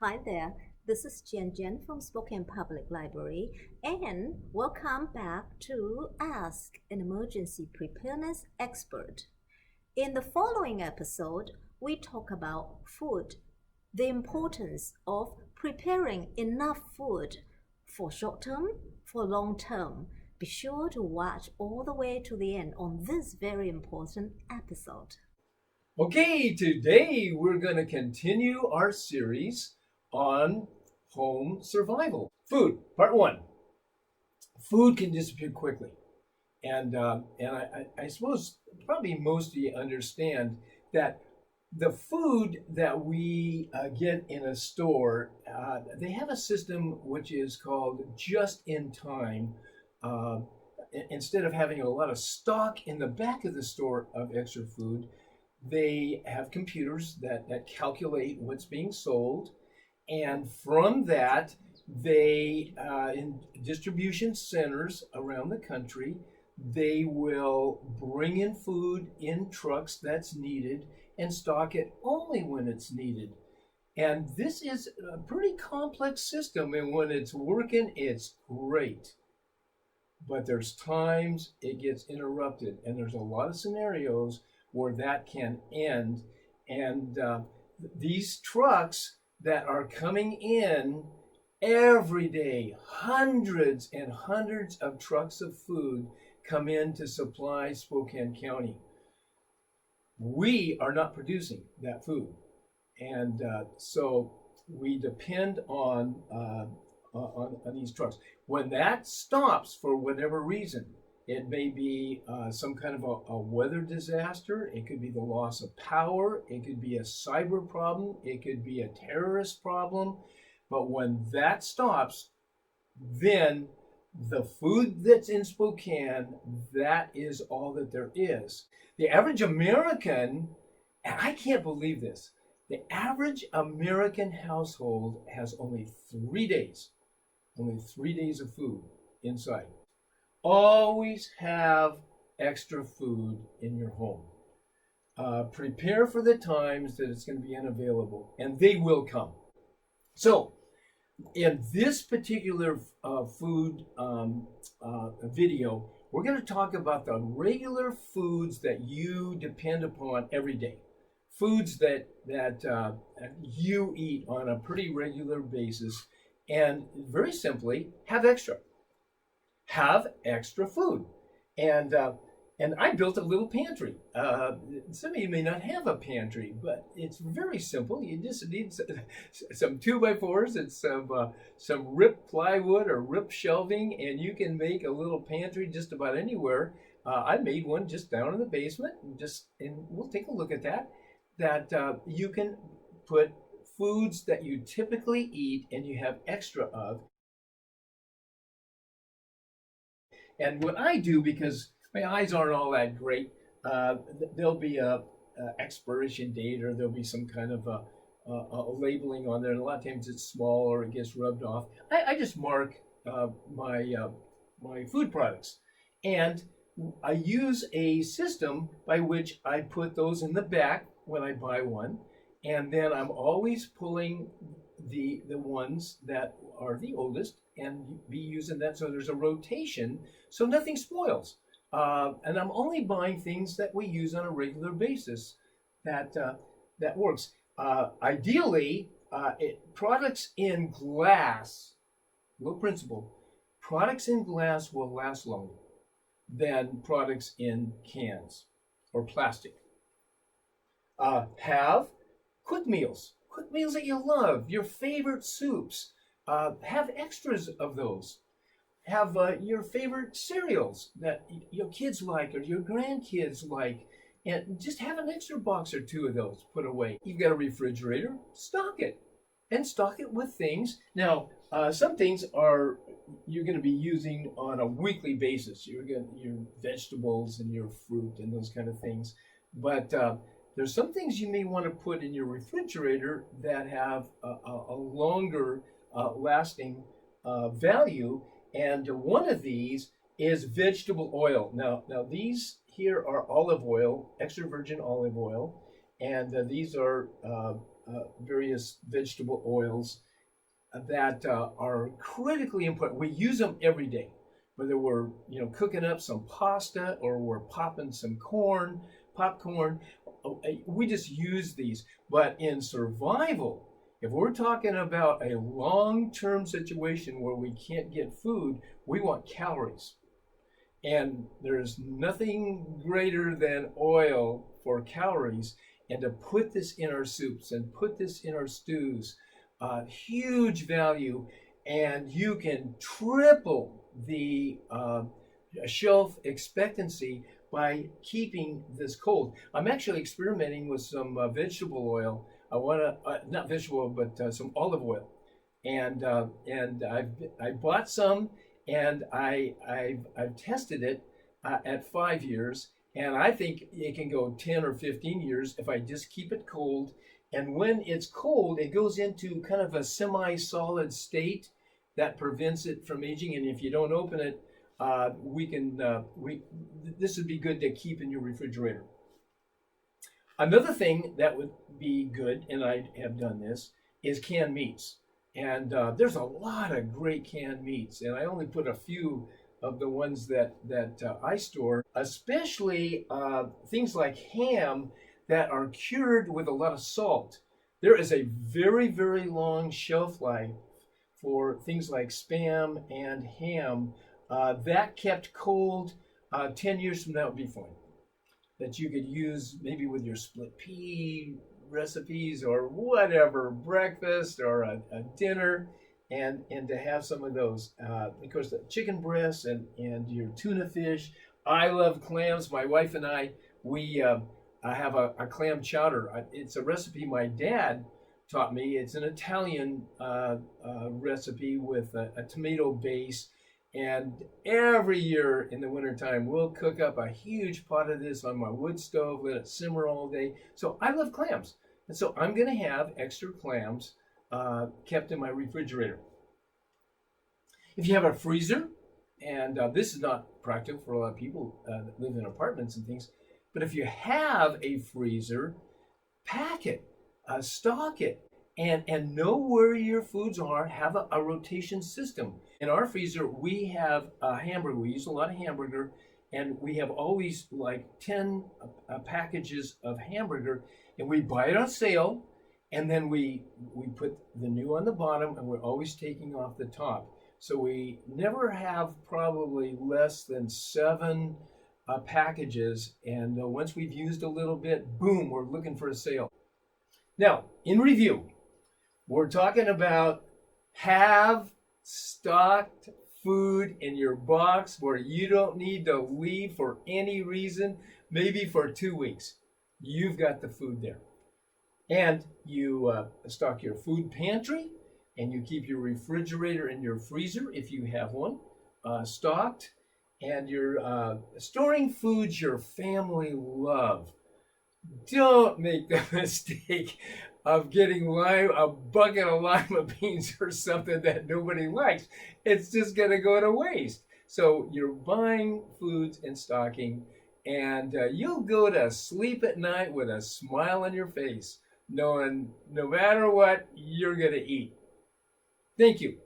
Hi there, this is Jen from Spokane Public Library, and welcome back to Ask an Emergency Preparedness Expert. In the following episode, we talk about food, the importance of preparing enough food for short term, for long term. Be sure to watch all the way to the end on this very important episode. Okay, today we're going to continue our series on home survival. Food, part one. Food can disappear quickly. And I suppose probably most of you understand that the food that we get in a store, they have a system which is called just in time. Instead of having a lot of stock in the back of the store of extra food, they have computers that calculate what's being sold. And from that, they, in distribution centers around the country, they will bring in food in trucks that's needed and stock it only when it's needed. And this is a pretty complex system, and when it's working, it's great. But there's times it gets interrupted, and there's a lot of scenarios where that can end. And these trucks that are coming in every day, hundreds and hundreds of trucks of food come in to supply Spokane County. We are not producing that food. And so we depend on these trucks. When that stops for whatever reason, it may be some kind of a weather disaster. It could be the loss of power. It could be a cyber problem. It could be a terrorist problem. But when that stops, then the food that's in Spokane, that is all that there is. The average American, and I can't believe this, the average American household has only 3 days of food inside. Always have extra food in your home. Prepare for the times that it's going to be unavailable, and they will come. So, in this particular food video, we're going to talk about the regular foods that you depend upon every day. Foods that you eat on a pretty regular basis, and very simply, have extra. Have extra food. And I built a little pantry. Some of you may not have a pantry, but it's very simple. You just need some 2x4s and some ripped plywood or ripped shelving, and you can make a little pantry just about anywhere. I made one just down in the basement, and we'll take a look at that. That you can put foods that you typically eat and you have extra of. And what I do, because my eyes aren't all that great, there'll be a expiration date, or there'll be some kind of a labeling on there. And a lot of times it's small or it gets rubbed off. I just mark my food products, and I use a system by which I put those in the back when I buy one, and then I'm always pulling the ones that are the oldest and be using that, so there's a rotation so nothing spoils. And I'm only buying things that we use on a regular basis that works. Ideally, products in glass, little principle, products in glass will last longer than products in cans or plastic. Have quick meals that you love, your favorite soups. Have extras of those. Have your favorite cereals that your kids like or your grandkids like, and just have an extra box or two of those put away. You've got a refrigerator, stock it, and stock it with things. Now, some things you're going to be using on a weekly basis. Your vegetables and your fruit and those kind of things, but there's some things you may want to put in your refrigerator that have a longer lasting value, and one of these is vegetable oil. Now these here are olive oil, extra virgin olive oil, and these are various vegetable oils that are critically important. We use them every day, whether we're cooking up some pasta or we're popping some popcorn. We just use these. But in survival, if we're talking about a long-term situation where we can't get food, we want calories. And there's nothing greater than oil for calories. And to put this in our soups and put this in our stews, huge value. And you can triple the shelf expectancy by keeping this cold. I'm actually experimenting with some vegetable oil. I want to, not vegetable oil, but some olive oil. And I bought some, and I've tested it at 5 years, and I think it can go 10 or 15 years if I just keep it cold. And when it's cold, it goes into kind of a semi-solid state that prevents it from aging. And if you don't open it, this would be good to keep in your refrigerator. Another thing that would be good, and I have done this, is canned meats. And there's a lot of great canned meats, and I only put a few of the ones that I store, especially things like ham that are cured with a lot of salt. There is a very, very long shelf life for things like Spam and ham. That kept cold, 10 years from now would be fine. That you could use maybe with your split pea recipes or whatever, breakfast or a dinner, and to have some of those. Of course, the chicken breasts and your tuna fish. I love clams. My wife and I have a clam chowder. It's a recipe my dad taught me. It's an Italian recipe with a tomato base. And every year in the wintertime, we'll cook up a huge pot of this on my wood stove, let it simmer all day. So I love clams. And so I'm going to have extra clams kept in my refrigerator. If you have a freezer, and this is not practical for a lot of people that live in apartments and things, but if you have a freezer, pack it, stock it, and know where your foods are. Have a rotation system. In our freezer, we have a hamburger. We use a lot of hamburger, and we have always like 10 packages of hamburger, and we buy it on sale, and then we put the new on the bottom, and we're always taking off the top. So we never have probably less than 7 packages, and once we've used a little bit, boom, we're looking for a sale. Now, in review, we're talking about have stocked food in your box where you don't need to leave for any reason, maybe for 2 weeks. You've got the food there. And you stock your food pantry, and you keep your refrigerator and your freezer, if you have one, stocked. And you're storing foods your family love. Don't make the mistake of getting a bucket of lima beans or something that nobody likes. It's just going to go to waste. So you're buying foods and stocking, and you'll go to sleep at night with a smile on your face, knowing no matter what, you're going to eat. Thank you.